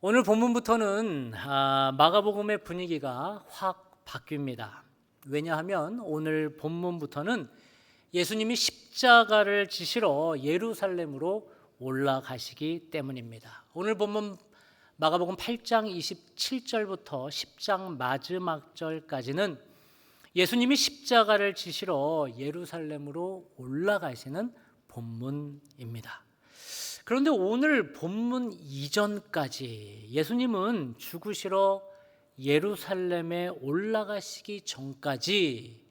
오늘 본문부터는 마가복음의 분위기가 확 바뀝니다. 왜냐하면 오늘 본문부터는 예수님이 십자가를 지시러 예루살렘으로 올라가시기 때문입니다. 오늘 본문 마가복음 8장 27절부터 10장 마지막 절까지는 예수님이 십자가를 지시러 예루살렘으로 올라가시는 본문입니다. 그런데 오늘 본문 이전까지 예수님은 죽으시러 예루살렘에 올라가시기 전까지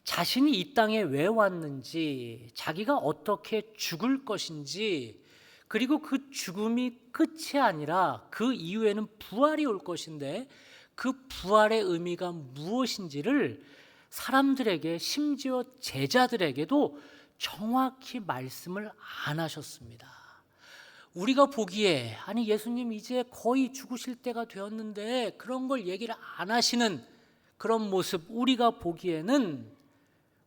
자신이 이 땅에 왜 왔는지, 자기가 어떻게 죽을 것인지, 그리고 그 죽음이 끝이 아니라 그 이후에는 부활이 올 것인데 그 부활의 의미가 무엇인지를 사람들에게, 심지어 제자들에게도 정확히 말씀을 안 하셨습니다. 우리가 보기에 예수님 이제 거의 죽으실 때가 되었는데 그런 걸 얘기를 안 하시는 그런 모습, 우리가 보기에는,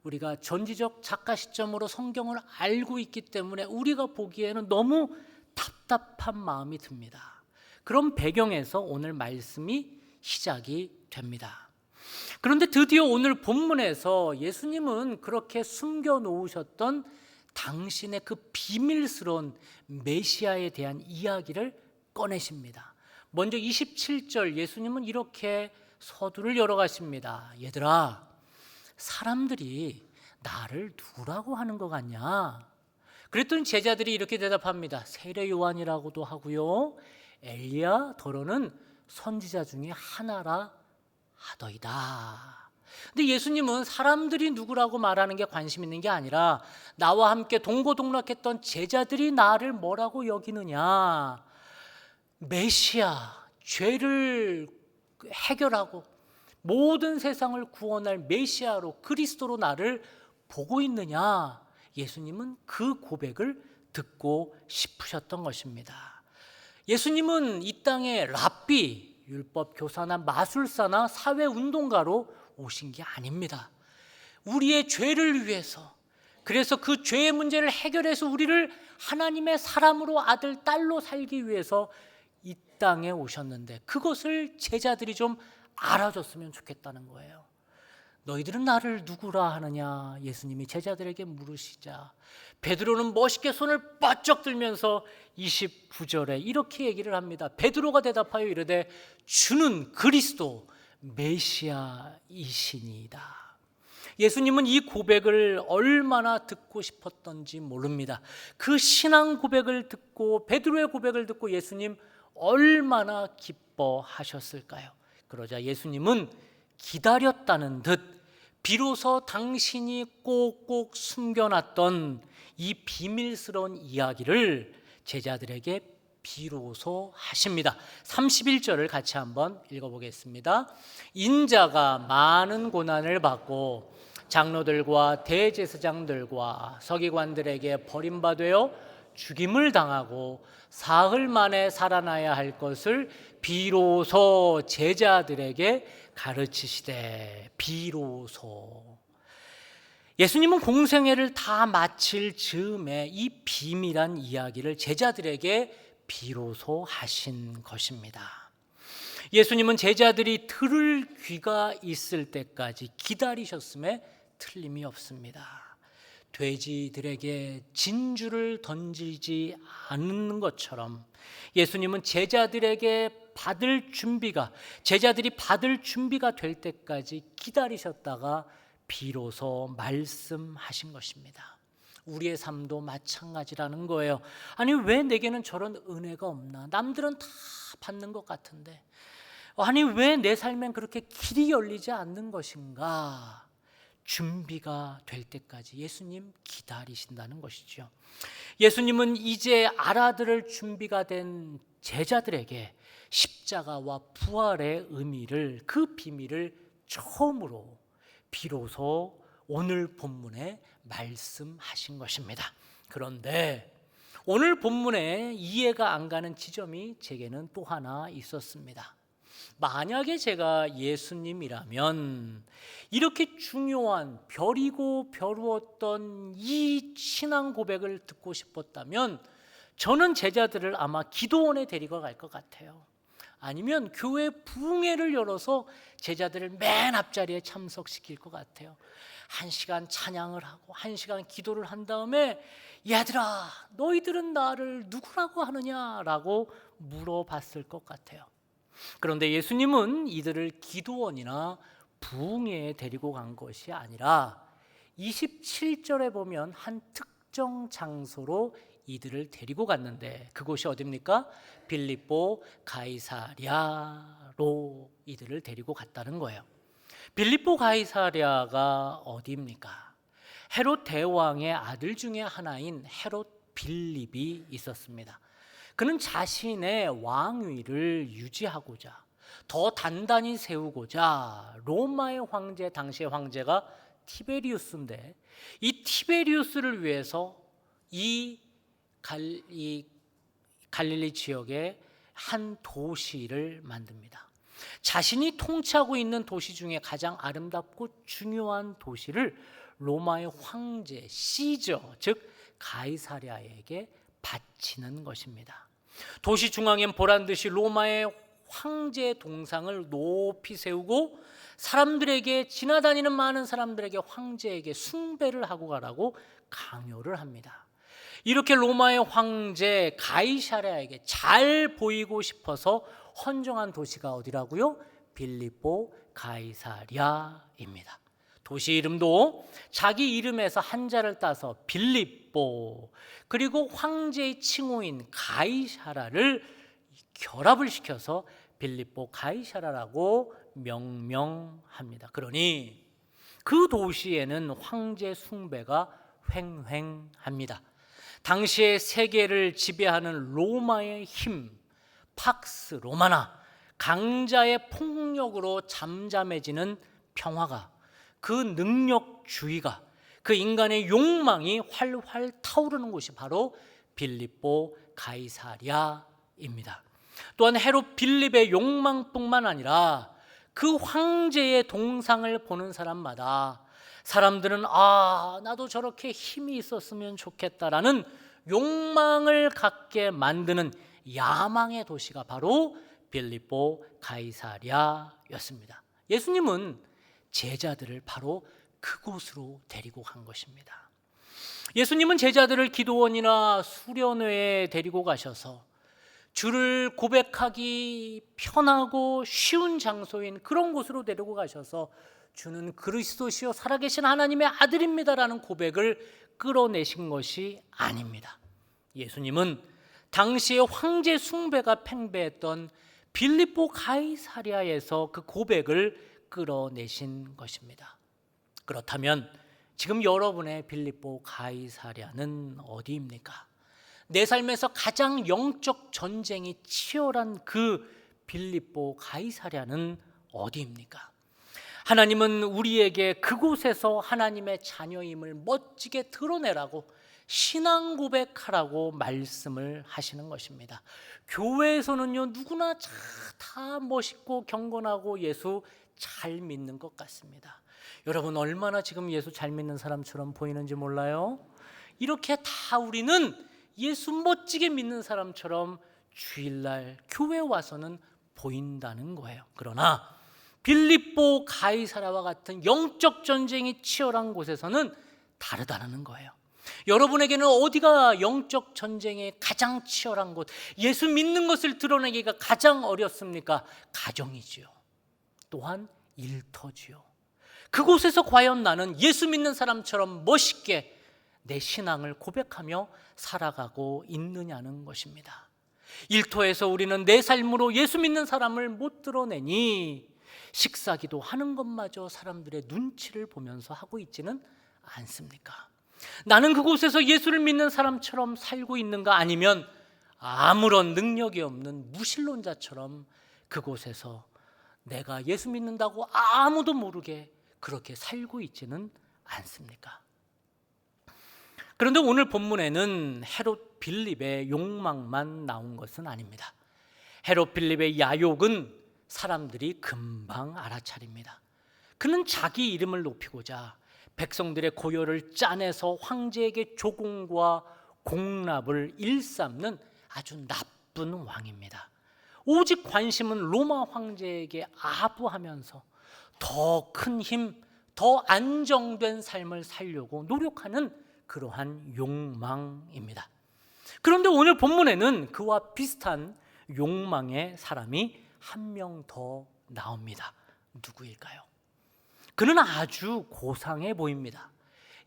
우리가 전지적 작가 시점으로 성경을 알고 있기 때문에 우리가 보기에는 너무 답답한 마음이 듭니다. 그런 배경에서 오늘 말씀이 시작이 됩니다. 그런데 드디어 오늘 본문에서 예수님은 그렇게 숨겨놓으셨던 당신의 그 비밀스러운 메시아에 대한 이야기를 꺼내십니다. 먼저 27절 예수님은 이렇게 서두를 열어가십니다. 얘들아, 사람들이 나를 누구라고 하는 것 같냐? 그랬더니 제자들이 이렇게 대답합니다. 세례 요한이라고도 하고요, 엘리야 더러는 선지자 중에 하나라 하더이다. 근데 예수님은 사람들이 누구라고 말하는 게 관심 있는 게 아니라 나와 함께 동고동락했던 제자들이 나를 뭐라고 여기느냐, 메시아, 죄를 해결하고 모든 세상을 구원할 메시아로, 그리스도로 나를 보고 있느냐, 예수님은 그 고백을 듣고 싶으셨던 것입니다. 예수님은 이 땅에 랍비, 율법 교사나 마술사나 사회운동가로 오신 게 아닙니다. 우리의 죄를 위해서, 그래서 그 죄의 문제를 해결해서 우리를 하나님의 사람으로, 아들, 딸로 살기 위해서 이 땅에 오셨는데 그것을 제자들이 좀 알아줬으면 좋겠다는 거예요. 너희들은 나를 누구라 하느냐? 예수님이 제자들에게 물으시자 베드로는 멋있게 손을 바쩍 들면서 29절에 이렇게 얘기를 합니다. 베드로가 대답하여 이르되 주는 그리스도 메시아이시니이다. 예수님은 이 고백을 얼마나 듣고 싶었던지 모릅니다. 그 신앙 고백을 듣고, 베드로의 고백을 듣고 예수님 얼마나 기뻐하셨을까요? 그러자 예수님은 기다렸다는 듯 비로소 당신이 꼭꼭 숨겨놨던 이 비밀스러운 이야기를 제자들에게 비로소 하십니다. 31절을 같이 한번 읽어보겠습니다. 인자가 많은 고난을 받고 장로들과 대제사장들과 서기관들에게 버림받아 죽임을 당하고 사흘 만에 살아나야 할 것을 비로소 제자들에게 가르치시되, 비로소. 예수님은 공생애를 다 마칠 즈음에 이 비밀한 이야기를 제자들에게 비로소 하신 것입니다. 예수님은 제자들이 들을 귀가 있을 때까지 기다리셨음에 틀림이 없습니다. 돼지들에게 진주를 던지지 않는 것처럼 예수님은 제자들이 받을 준비가 될 때까지 기다리셨다가 비로소 말씀하신 것입니다. 우리의 삶도 마찬가지라는 거예요. 왜 내게는 저런 은혜가 없나? 남들은 다 받는 것 같은데 왜 내 삶엔 그렇게 길이 열리지 않는 것인가? 준비가 될 때까지 예수님 기다리신다는 것이죠. 예수님은 이제 알아들을 준비가 된 제자들에게 십자가와 부활의 의미를, 그 비밀을 처음으로 비로소 오늘 본문에 말씀하신 것입니다. 그런데 오늘 본문에 이해가 안 가는 지점이 제게는 또 하나 있었습니다. 만약에 제가 예수님이라면 이렇게 중요한 별이고 별우었던 이 신앙 고백을 듣고 싶었다면 저는 제자들을 아마 기도원에 데리고 갈 것 같아요. 아니면 교회 부흥회를 열어서 제자들을 맨 앞자리에 참석시킬 것 같아요. 1시간 찬양을 하고 1시간 기도를 한 다음에 얘들아 너희들은 나를 누구라고 하느냐라고 물어봤을 것 같아요. 그런데 예수님은 이들을 기도원이나 부흥회에 데리고 간 것이 아니라 27절에 보면 한 특정 장소로 이들을 데리고 갔는데 그곳이 어디입니까? 빌립보 가이사랴로 이들을 데리고 갔다는 거예요. 빌립보 가이사랴가 어디입니까? 헤롯 대왕의 아들 중에 하나인 헤롯 빌립이 있었습니다. 그는 자신의 왕위를 유지하고자 더 단단히 세우고자 로마의 황제, 당시의 황제가 티베리우스인데 이 티베리우스를 위해서 이 갈릴리 지역에 한 도시를 만듭니다. 자신이 통치하고 있는 도시 중에 가장 아름답고 중요한 도시를 로마의 황제 시저, 즉 가이사랴에게 바치는 것입니다. 도시 중앙엔 보란듯이 로마의 황제 동상을 높이 세우고 사람들에게, 지나다니는 많은 사람들에게 황제에게 숭배를 하고 가라고 강요를 합니다. 이렇게 로마의 황제 가이사랴에게 잘 보이고 싶어서 헌정한 도시가 어디라고요? 빌립보 가이사랴입니다. 도시 이름도 자기 이름에서 한자를 따서 빌립보, 그리고 황제의 칭호인 가이사랴를 결합을 시켜서 빌립보 가이사랴라고 명명합니다. 그러니 그 도시에는 황제 숭배가 횡행합니다. 당시의 세계를 지배하는 로마의 힘, 팍스 로마나, 강자의 폭력으로 잠잠해지는 평화가, 그 능력주의가, 그 인간의 욕망이 활활 타오르는 곳이 바로 빌립보 가이사랴입니다. 또한 헤롯 빌립의 욕망뿐만 아니라 그 황제의 동상을 보는 사람마다 사람들은 나도 저렇게 힘이 있었으면 좋겠다라는 욕망을 갖게 만드는 야망의 도시가 바로 빌립보 가이사랴였습니다. 예수님은 제자들을 바로 그곳으로 데리고 간 것입니다. 예수님은 제자들을 기도원이나 수련회에 데리고 가셔서 주를 고백하기 편하고 쉬운 장소인 그런 곳으로 데리고 가셔서 주는 그리스도시요 살아계신 하나님의 아들입니다라는 고백을 끌어내신 것이 아닙니다. 예수님은 당시에 황제 숭배가 팽배했던 빌립보 가이사랴에서 그 고백을 끌어내신 것입니다. 그렇다면 지금 여러분의 빌립보 가이사랴는 어디입니까? 내 삶에서 가장 영적 전쟁이 치열한 그 빌립보 가이사랴는 어디입니까? 하나님은 우리에게 그곳에서 하나님의 자녀임을 멋지게 드러내라고, 신앙 고백하라고 말씀을 하시는 것입니다. 교회에서는요 누구나 다 멋있고 경건하고 예수 잘 믿는 것 같습니다. 여러분 얼마나 지금 예수 잘 믿는 사람처럼 보이는지 몰라요? 이렇게 다 우리는 예수 멋지게 믿는 사람처럼 주일날 교회 와서는 보인다는 거예요. 그러나 빌립보 가이사랴와 같은 영적 전쟁이 치열한 곳에서는 다르다는 거예요. 여러분에게는 어디가 영적 전쟁이 가장 치열한 곳, 예수 믿는 것을 드러내기가 가장 어렵습니까? 가정이지요. 또한 일터지요. 그곳에서 과연 나는 예수 믿는 사람처럼 멋있게 내 신앙을 고백하며 살아가고 있느냐는 것입니다. 일터에서 우리는 내 삶으로 예수 믿는 사람을 못 드러내니 식사기도 하는 것마저 사람들의 눈치를 보면서 하고 있지는 않습니까? 나는 그곳에서 예수를 믿는 사람처럼 살고 있는가, 아니면 아무런 능력이 없는 무신론자처럼 그곳에서 내가 예수 믿는다고 아무도 모르게 그렇게 살고 있지는 않습니까? 그런데 오늘 본문에는 헤롯 빌립의 욕망만 나온 것은 아닙니다. 헤롯 빌립의 야욕은 사람들이 금방 알아차립니다. 그는 자기 이름을 높이고자 백성들의 고열을 짜내서 황제에게 조공과 공납을 일삼는 아주 나쁜 왕입니다. 오직 관심은 로마 황제에게 아부하면서 더 큰 힘, 더 안정된 삶을 살려고 노력하는 그러한 욕망입니다. 그런데 오늘 본문에는 그와 비슷한 욕망의 사람이 한 명 더 나옵니다. 누구일까요? 그는 아주 고상해 보입니다.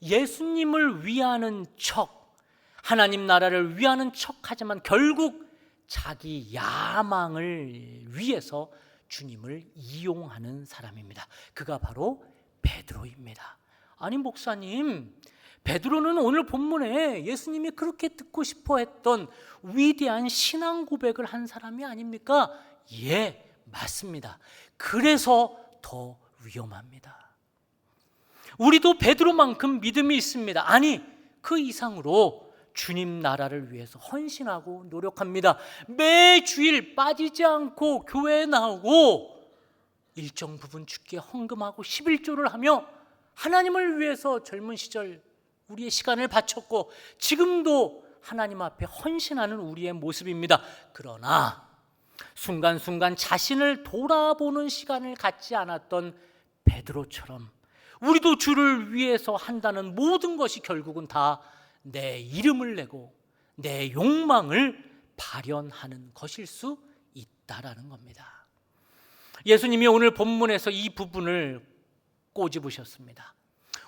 예수님을 위하는 척, 하나님 나라를 위하는 척하지만 결국 자기 야망을 위해서 주님을 이용하는 사람입니다. 그가 바로 베드로입니다. 아니 목사님, 베드로는 오늘 본문에 예수님이 그렇게 듣고 싶어 했던 위대한 신앙 고백을 한 사람이 아닙니까? 예, 맞습니다. 그래서 더 위험합니다. 우리도 베드로만큼 믿음이 있습니다. 아니, 그 이상으로 주님 나라를 위해서 헌신하고 노력합니다. 매주일 빠지지 않고 교회에 나오고 일정 부분 주께 헌금하고 11조를 하며 하나님을 위해서 젊은 시절 우리의 시간을 바쳤고 지금도 하나님 앞에 헌신하는 우리의 모습입니다. 그러나 순간순간 자신을 돌아보는 시간을 갖지 않았던 베드로처럼 우리도 주를 위해서 한다는 모든 것이 결국은 다 내 이름을 내고 내 욕망을 발현하는 것일 수 있다라는 겁니다. 예수님이 오늘 본문에서 이 부분을 꼬집으셨습니다.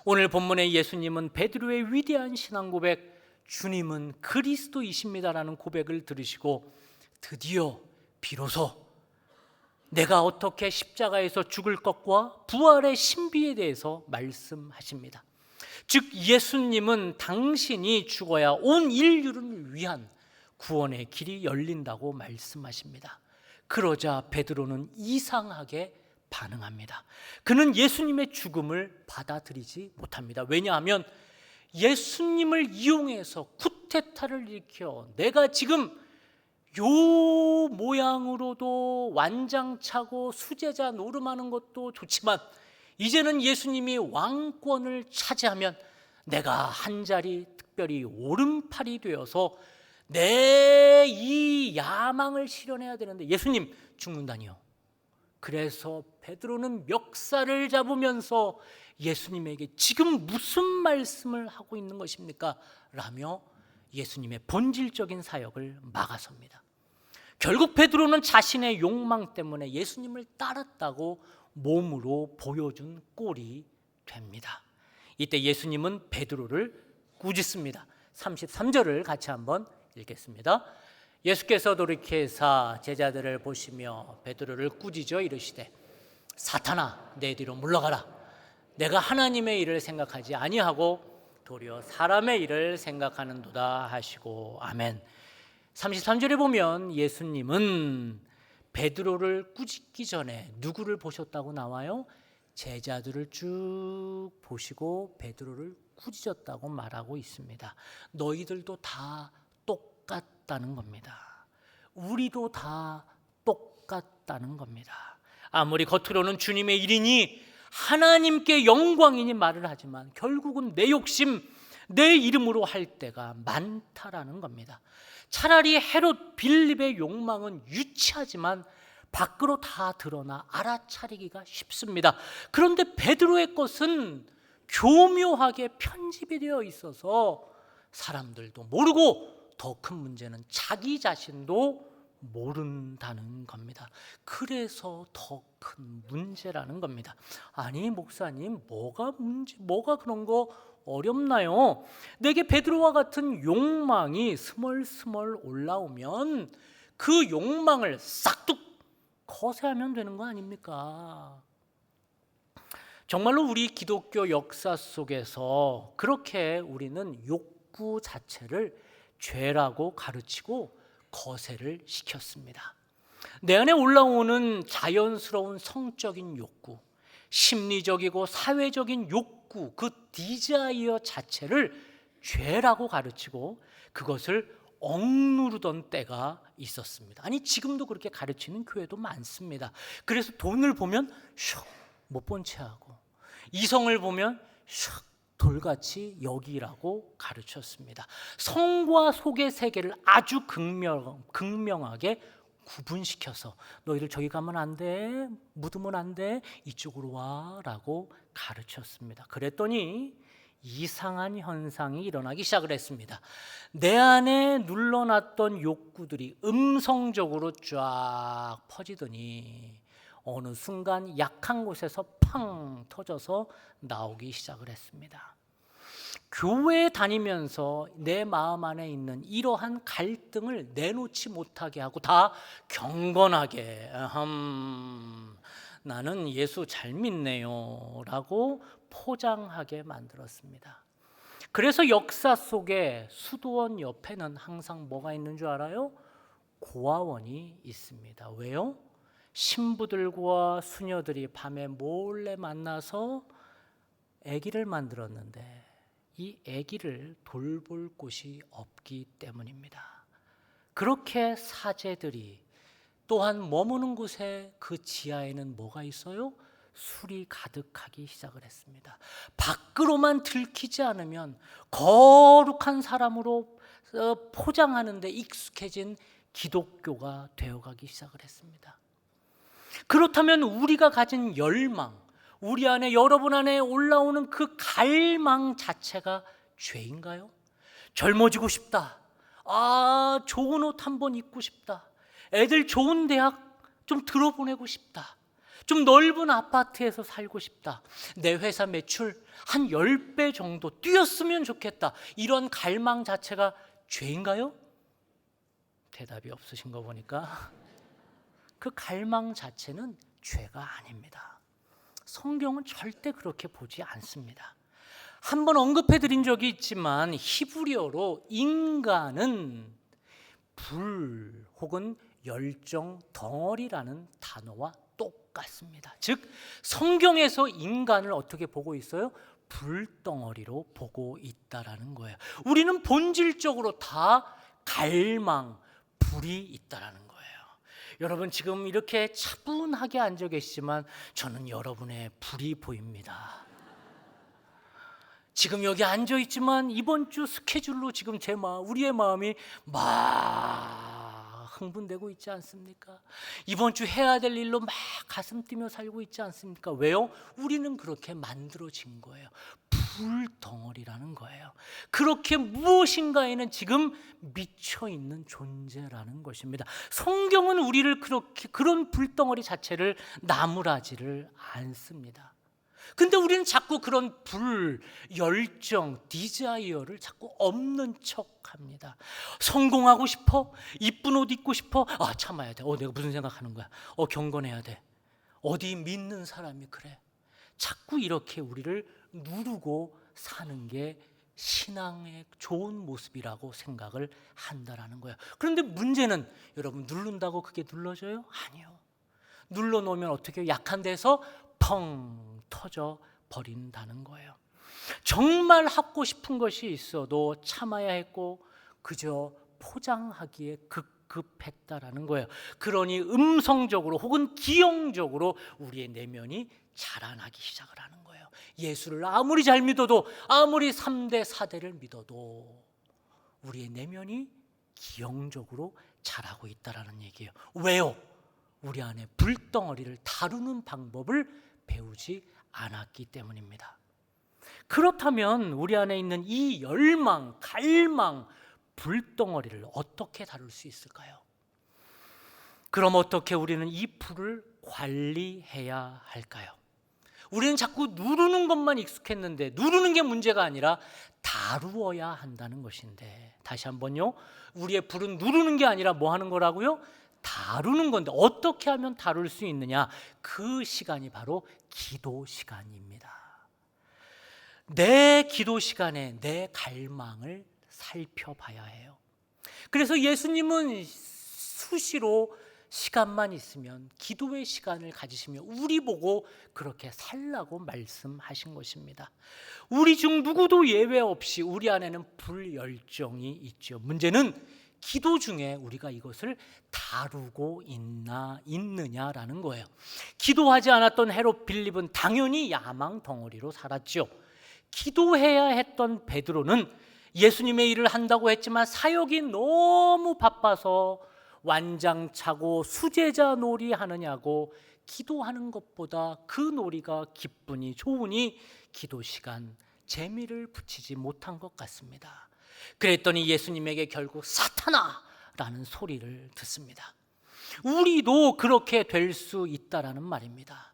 오늘 본문에 예수님은 베드로의 위대한 신앙 고백, 주님은 그리스도이십니다라는 고백을 들으시고 드디어 비로소 내가 어떻게 십자가에서 죽을 것과 부활의 신비에 대해서 말씀하십니다. 즉 예수님은 당신이 죽어야 온 인류를 위한 구원의 길이 열린다고 말씀하십니다. 그러자 베드로는 이상하게 반응합니다. 그는 예수님의 죽음을 받아들이지 못합니다. 왜냐하면 예수님을 이용해서 쿠데타를 일으켜 내가 지금 요 모양으로도 완장차고 수제자 노름하는 것도 좋지만 이제는 예수님이 왕권을 차지하면 내가 한 자리 특별히 오른팔이 되어서 내 이 야망을 실현해야 되는데 예수님 죽는다니요. 그래서 베드로는 멱살을 잡으면서 예수님에게 지금 무슨 말씀을 하고 있는 것입니까? 라며 예수님의 본질적인 사역을 막아섭니다. 결국 베드로는 자신의 욕망 때문에 예수님을 따랐다고 몸으로 보여준 꼴이 됩니다. 이때 예수님은 베드로를 꾸짖습니다. 33절을 같이 한번 읽겠습니다. 예수께서 돌이켜사 제자들을 보시며 베드로를 꾸짖어 이르시되 사탄아 내 뒤로 물러가라. 내가 하나님의 일을 생각하지 아니하고 도리어 사람의 일을 생각하는도다 하시고 아멘. 33절에 보면 예수님은 베드로를 꾸짖기 전에 누구를 보셨다고 나와요? 제자들을 쭉 보시고 베드로를 꾸짖었다고 말하고 있습니다. 너희들도 다 똑같다는 겁니다. 우리도 다 똑같다는 겁니다. 아무리 겉으로는 주님의 일이니 하나님께 영광이니 말을 하지만 결국은 내 욕심, 내 이름으로 할 때가 많다라는 겁니다. 차라리 헤롯 빌립의 욕망은 유치하지만 밖으로 다 드러나 알아차리기가 쉽습니다. 그런데 베드로의 것은 교묘하게 편집이 되어 있어서 사람들도 모르고 더 큰 문제는 자기 자신도 모른다는 겁니다. 그래서 더 큰 문제라는 겁니다. 아니 목사님, 뭐가 그런 거 어렵나요? 내게 베드로와 같은 욕망이 스멀스멀 올라오면 그 욕망을 싹둑 거세하면 되는 거 아닙니까? 정말로 우리 기독교 역사 속에서 그렇게 우리는 욕구 자체를 죄라고 가르치고 거세를 시켰습니다. 내 안에 올라오는 자연스러운 성적인 욕구, 심리적이고 사회적인 욕구, 그 디자이어 자체를 죄라고 가르치고 그것을 억누르던 때가 있었습니다. 아니 지금도 그렇게 가르치는 교회도 많습니다. 그래서 돈을 보면 슉 못 본 채 하고 이성을 보면 슉 돌같이 여기라고 가르쳤습니다. 성과 속의 세계를 아주 극명하게 구분시켜서 너희들 저기 가면 안 돼, 묻으면 안 돼, 이쪽으로 와라고 가르쳤습니다. 그랬더니 이상한 현상이 일어나기 시작을 했습니다. 내 안에 눌러놨던 욕구들이 음성적으로 쫙 퍼지더니 어느 순간 약한 곳에서 팡 터져서 나오기 시작을 했습니다. 교회에 다니면서 내 마음 안에 있는 이러한 갈등을 내놓지 못하게 하고 다 경건하게 나는 예수 잘 믿네요 라고 포장하게 만들었습니다. 그래서 역사 속에 수도원 옆에는 항상 뭐가 있는 줄 알아요? 고아원이 있습니다. 왜요? 신부들과 수녀들이 밤에 몰래 만나서 아기를 만들었는데 이 아기를 돌볼 곳이 없기 때문입니다. 그렇게 사제들이 또한 머무는 곳에 그 지하에는 뭐가 있어요? 술이 가득하기 시작을 했습니다. 밖으로만 들키지 않으면 거룩한 사람으로 포장하는 데 익숙해진 기독교가 되어가기 시작을 했습니다. 그렇다면 우리가 가진 열망, 우리 안에 여러분 안에 올라오는 그 갈망 자체가 죄인가요? 젊어지고 싶다. 좋은 옷 한번 입고 싶다. 애들 좋은 대학 좀 들어보내고 싶다. 좀 넓은 아파트에서 살고 싶다. 내 회사 매출 한 10배 정도 뛰었으면 좋겠다. 이런 갈망 자체가 죄인가요? 대답이 없으신 거 보니까 그 갈망 자체는 죄가 아닙니다. 성경은 절대 그렇게 보지 않습니다. 한번 언급해 드린 적이 있지만 히브리어로 인간은 불 혹은 열정 덩어리라는 단어와 똑같습니다. 즉 성경에서 인간을 어떻게 보고 있어요? 불덩어리로 보고 있다라는 거예요. 우리는 본질적으로 다 갈망, 불이 있다라는 거예요. 여러분 지금 이렇게 차분하게 앉아 계시지만 저는 여러분의 불이 보입니다. 지금 여기 앉아 있지만 이번 주 스케줄로 지금 우리의 마음이 막 흥분되고 있지 않습니까? 이번 주 해야 될 일로 막 가슴 뛰며 살고 있지 않습니까? 왜요? 우리는 그렇게 만들어진 거예요. 불덩어리라는 거예요. 그렇게 무엇인가에는 지금 미쳐 있는 존재라는 것입니다. 성경은 우리를 그렇게 그런 불덩어리 자체를 나무라지를 않습니다. 근데 우리는 자꾸 그런 불, 열정, 디자이어를 자꾸 없는 척합니다. 성공하고 싶어? 이쁜 옷 입고 싶어? 참아야 돼. 내가 무슨 생각하는 거야? 경건해야 돼. 어디 믿는 사람이 그래. 자꾸 이렇게 우리를 누르고 사는 게 신앙의 좋은 모습이라고 생각을 한다라는 거예요. 그런데 문제는 여러분 누른다고 그게 눌러져요? 아니요. 눌러놓으면 어떻게 해요? 약한 데서 펑 터져 버린다는 거예요. 정말 하고 싶은 것이 있어도 참아야 했고 그저 포장하기에 급급했다라는 거예요. 그러니 음성적으로 혹은 기형적으로 우리의 내면이 자라나기 시작을 하는 거예요. 예수를 아무리 잘 믿어도 아무리 3대 4대를 믿어도 우리의 내면이 기형적으로 자라고 있다라는 얘기예요. 왜요? 우리 안에 불덩어리를 다루는 방법을 배우지 않았기 때문입니다. 그렇다면 우리 안에 있는 이 열망, 갈망, 불덩어리를 어떻게 다룰 수 있을까요? 그럼 어떻게 우리는 이 불을 관리해야 할까요? 우리는 자꾸 누르는 것만 익숙했는데 누르는 게 문제가 아니라 다루어야 한다는 것인데, 다시 한번요, 우리의 불은 누르는 게 아니라 뭐 하는 거라고요? 다루는 건데 어떻게 하면 다룰 수 있느냐? 그 시간이 바로 기도 시간입니다. 내 기도 시간에 내 갈망을 살펴봐야 해요. 그래서 예수님은 수시로 시간만 있으면 기도의 시간을 가지시며 우리 보고 그렇게 살라고 말씀하신 것입니다. 우리 중 누구도 예외 없이 우리 안에는 불열정이 있죠. 문제는 기도 중에 우리가 이것을 다루고 있느냐라는 거예요. 기도하지 않았던 헤롯 빌립은 당연히 야망 덩어리로 살았죠. 기도해야 했던 베드로는 예수님의 일을 한다고 했지만 사역이 너무 바빠서 완장차고 수제자 놀이 하느냐고 기도하는 것보다 그 놀이가 기쁘니 좋으니 기도 시간 재미를 붙이지 못한 것 같습니다. 그랬더니 예수님에게 결국 사탄아라는 소리를 듣습니다. 우리도 그렇게 될 수 있다라는 말입니다.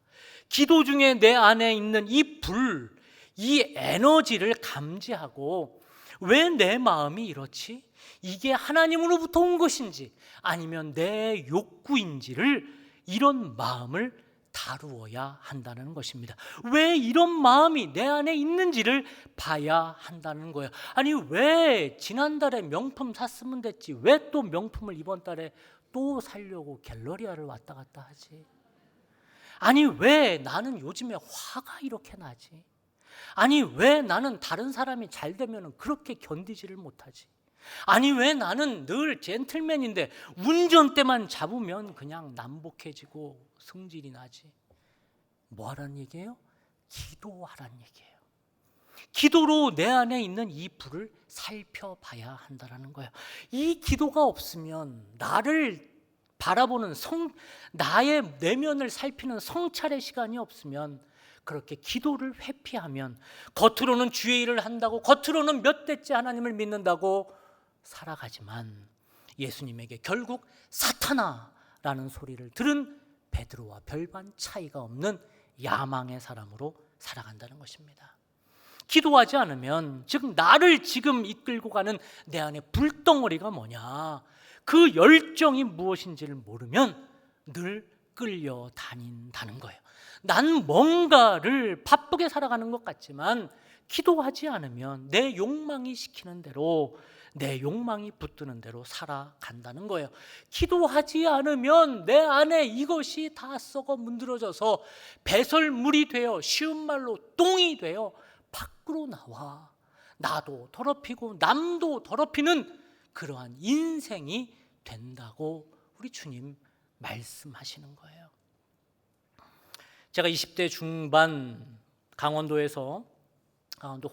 기도 중에 내 안에 있는 이 불, 이 에너지를 감지하고 왜 내 마음이 이렇지? 이게 하나님으로부터 온 것인지 아니면 내 욕구인지를 이런 마음을 다루어야 한다는 것입니다. 왜 이런 마음이 내 안에 있는지를 봐야 한다는 거예요. 아니 왜 지난달에 명품 샀으면 됐지 왜 또 명품을 이번 달에 또 사려고 갤러리아를 왔다 갔다 하지? 아니 왜 나는 요즘에 화가 이렇게 나지? 아니 왜 나는 다른 사람이 잘 되면 그렇게 견디지를 못하지? 아니 왜 나는 늘 젠틀맨인데 운전대만 잡으면 그냥 난복해지고 성질이 나지? 뭐 하라는 얘기예요? 기도하라는 얘기예요. 기도로 내 안에 있는 이 불을 살펴봐야 한다는 거예요. 이 기도가 없으면 나를 바라보는 나의 내면을 살피는 성찰의 시간이 없으면 그렇게 기도를 회피하면 겉으로는 주의 일을 한다고 겉으로는 몇 대째 하나님을 믿는다고 살아가지만 예수님에게 결국 사탄아라는 소리를 들은 베드로와 별반 차이가 없는 야망의 사람으로 살아간다는 것입니다. 기도하지 않으면 즉 나를 지금 이끌고 가는 내 안에 불덩어리가 뭐냐 그 열정이 무엇인지를 모르면 늘 끌려다닌다는 거예요. 난 뭔가를 바쁘게 살아가는 것 같지만 기도하지 않으면 내 욕망이 시키는 대로 내 욕망이 붙드는 대로 살아간다는 거예요. 기도하지 않으면 내 안에 이것이 다 썩어 문드러져서 배설물이 되어 쉬운 말로 똥이 되어 밖으로 나와 나도 더럽히고 남도 더럽히는 그러한 인생이 된다고 우리 주님 말씀하시는 거예요. 제가 20대 중반 강원도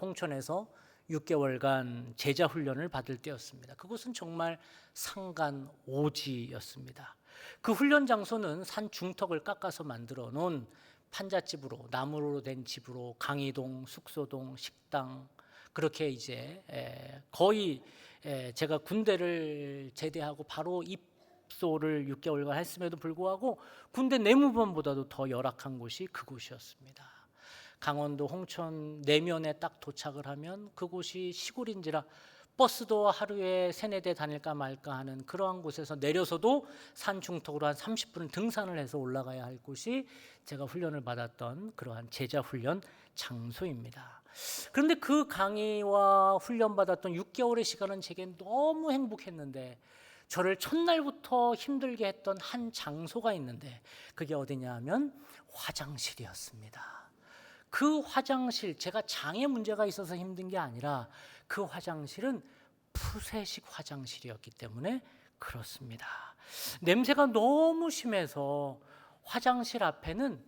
홍천에서 6개월간 제자 훈련을 받을 때였습니다. 그곳은 정말 상간오지였습니다. 그 훈련 장소는 산 중턱을 깎아서 만들어 놓은 판잣집으로 나무로 된 집으로 강의동, 숙소동, 식당 그렇게 이제 거의 제가 군대를 제대하고 바로 입소를 6개월간 했음에도 불구하고 군대 내무반보다도 더 열악한 곳이 그곳이었습니다. 강원도 홍천 내면에 딱 도착을 하면 그곳이 시골인지라 버스도 하루에 3-4대 다닐까 말까 하는 그러한 곳에서 내려서도 산 중턱으로 한 30분을 등산을 해서 올라가야 할 곳이 제가 훈련을 받았던 그러한 제자 훈련 장소입니다. 그런데 그 강의와 훈련받았던 6개월의 시간은 제겐 너무 행복했는데 저를 첫날부터 힘들게 했던 한 장소가 있는데 그게 어디냐 하면 화장실이었습니다. 그 화장실, 제가 장에 문제가 있어서 힘든 게 아니라 그 화장실은 푸세식 화장실이었기 때문에 그렇습니다. 냄새가 너무 심해서 화장실 앞에는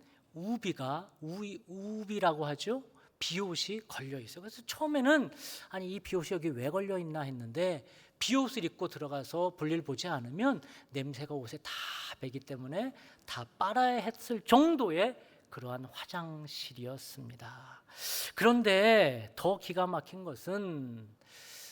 우비라고 하죠. 비옷이 걸려 있어요. 그래서 처음에는 아니 이 비옷이 여기 왜 걸려 있나 했는데 비옷을 입고 들어가서 볼일 보지 않으면 냄새가 옷에 다 배기 때문에 다 빨아야 했을 정도의 그러한 화장실이었습니다. 그런데 더 기가 막힌 것은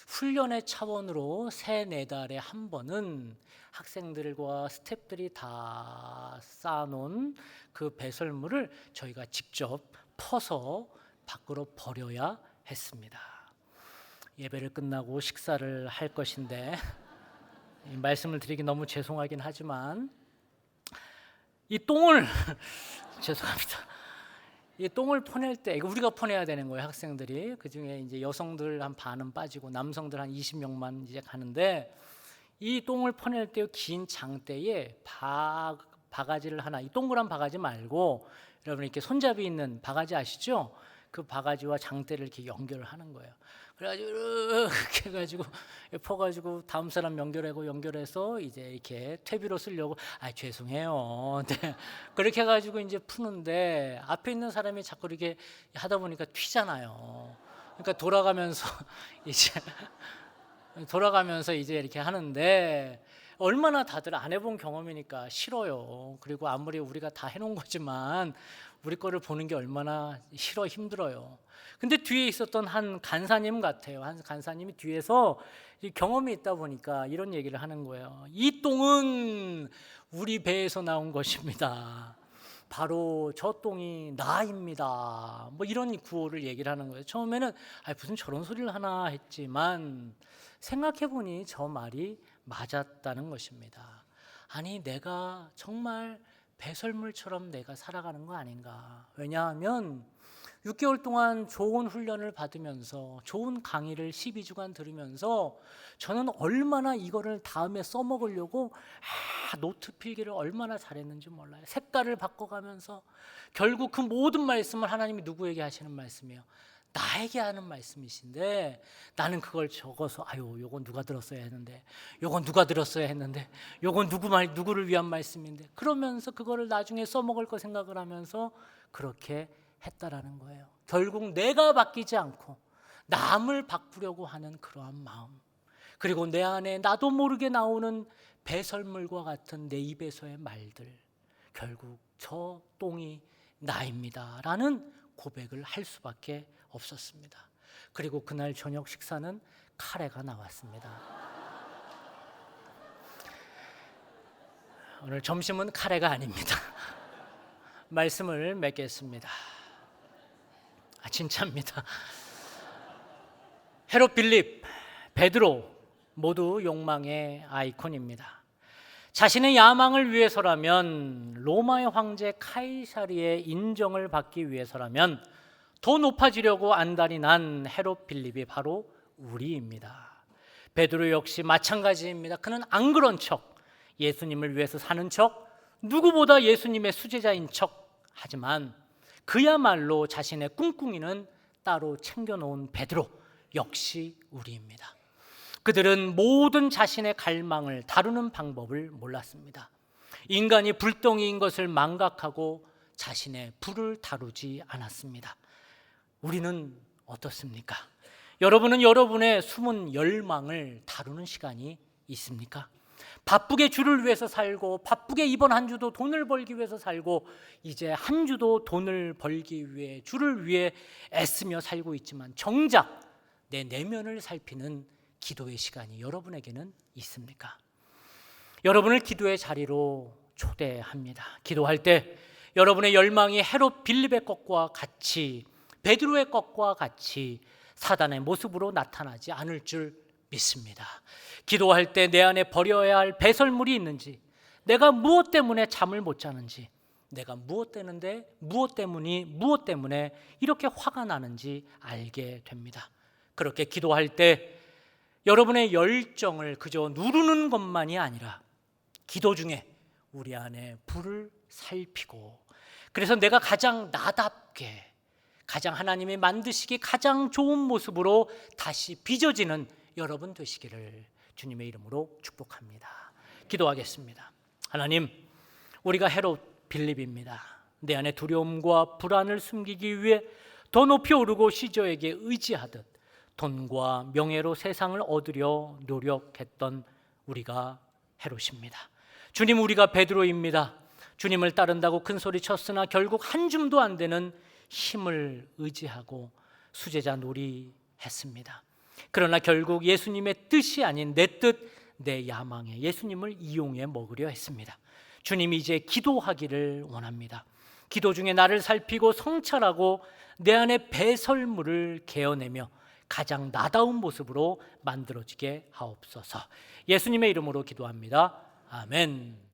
훈련의 차원으로 3-4달에 한 번은 학생들과 스태프들이 다 쌓아놓은 그 배설물을 저희가 직접 퍼서 밖으로 버려야 했습니다. 예배를 끝나고 식사를 할 것인데 이 말씀을 드리기 너무 죄송하긴 하지만 이 똥을 죄송합니다. 이 똥을 퍼낼 때 이거 우리가 퍼내야 되는 거예요. 학생들이 그 중에 이제 여성들 한 반은 빠지고 남성들 한 20명만 이제 가는데 이 똥을 퍼낼 때 긴 장대에 바가지를 하나 이 동그란 바가지 말고 여러분 이렇게 손잡이 있는 바가지 아시죠? 그 바가지와 장대를 이렇게 연결을 하는 거예요. 그래가지고 이렇게 해가지고 퍼가지고 다음 사람 연결해서 이제 이렇게 퇴비로 쓰려고 죄송해요. 네. 그렇게 해가지고 이제 푸는데 앞에 있는 사람이 자꾸 이렇게 하다 보니까 튀잖아요. 그러니까 돌아가면서 이제 이렇게 하는데 얼마나 다들 안 해본 경험이니까 싫어요. 그리고 아무리 우리가 다 해놓은 거지만 우리 거를 보는 게 얼마나 싫어 힘들어요. 근데 뒤에 있었던 한 간사님 같아요. 한 간사님이 뒤에서 이 경험이 있다 보니까 이런 얘기를 하는 거예요. 이 똥은 우리 배에서 나온 것입니다. 바로 저 똥이 나입니다. 뭐 이런 구호를 얘기를 하는 거예요. 처음에는 무슨 저런 소리를 하나 했지만 생각해 보니 저 말이 맞았다는 것입니다. 아니, 내가 정말 배설물처럼 내가 살아가는 거 아닌가. 왜냐하면 6개월 동안 좋은 훈련을 받으면서 좋은 강의를 12주간 들으면서 저는 얼마나 이거를 다음에 써먹으려고 노트 필기를 얼마나 잘했는지 몰라요. 색깔을 바꿔가면서 결국 그 모든 말씀을 하나님이 누구에게 하시는 말씀이에요? 나에게 하는 말씀이신데 나는 그걸 적어서 요건 누가 들었어야 했는데, 요건 누가 들었어야 했는데, 요건 누구를 위한 말씀인데, 그러면서 그거를 나중에 써먹을 거 생각을 하면서 그렇게 했다라는 거예요. 결국 내가 바뀌지 않고 남을 바꾸려고 하는 그러한 마음, 그리고 내 안에 나도 모르게 나오는 배설물과 같은 내 입에서의 말들, 결국 저 똥이 나입니다 라는 고백을 할 수밖에 없었습니다. 그리고 그날 저녁 식사는 카레가 나왔습니다. 오늘 점심은 카레가 아닙니다. 말씀을 맺겠습니다. 진짜입니다. 헤롯 빌립, 베드로 모두 욕망의 아이콘입니다. 자신의 야망을 위해서라면, 로마의 황제 카이사리의 인정을 받기 위해서라면 더 높아지려고 안달이 난 헤롯 빌립이 바로 우리입니다. 베드로 역시 마찬가지입니다. 그는 안 그런 척, 예수님을 위해서 사는 척, 누구보다 예수님의 수제자인 척 하지만 그야말로 자신의 꿍꿍이는 따로 챙겨놓은 베드로 역시 우리입니다. 그들은 모든 자신의 갈망을 다루는 방법을 몰랐습니다. 인간이 불덩이인 것을 망각하고 자신의 불을 다루지 않았습니다. 우리는 어떻습니까? 여러분은 여러분의 숨은 열망을 다루는 시간이 있습니까? 바쁘게 주를 위해서 살고, 바쁘게 이번 한 주도 돈을 벌기 위해서 살고, 이제 한 주도 돈을 벌기 위해 주를 위해 애쓰며 살고 있지만 정작 내 내면을 살피는 기도의 시간이 여러분에게는 있습니까? 여러분을 기도의 자리로 초대합니다. 기도할 때 여러분의 열망이 헤롯 빌립의 것과 같이, 베드로의 것과 같이 사단의 모습으로 나타나지 않을 줄 믿습니다. 기도할 때 내 안에 버려야 할 배설물이 있는지, 내가 무엇 때문에 잠을 못 자는지, 내가 무엇 때문에 이렇게 화가 나는지 알게 됩니다. 그렇게 기도할 때 여러분의 열정을 그저 누르는 것만이 아니라 기도 중에 우리 안에 불을 살피고, 그래서 내가 가장 나답게, 가장 하나님이 만드시기 가장 좋은 모습으로 다시 빚어지는 여러분 되시기를 주님의 이름으로 축복합니다. 기도하겠습니다. 하나님, 우리가 헤롯 빌립입니다. 내 안에 두려움과 불안을 숨기기 위해 더 높이 오르고 시저에게 의지하듯 돈과 명예로 세상을 얻으려 노력했던 우리가 헤롯입니다. 주님, 우리가 베드로입니다. 주님을 따른다고 큰 소리 쳤으나 결국 한 줌도 안 되는 힘을 의지하고 수제자 놀이 했습니다. 그러나 결국 예수님의 뜻이 아닌 내 뜻, 내 야망에 예수님을 이용해 먹으려 했습니다. 주님이 이제 기도하기를 원합니다. 기도 중에 나를 살피고 성찰하고 내 안에 배설물을 개어내며 가장 나다운 모습으로 만들어지게 하옵소서. 예수님의 이름으로 기도합니다. 아멘.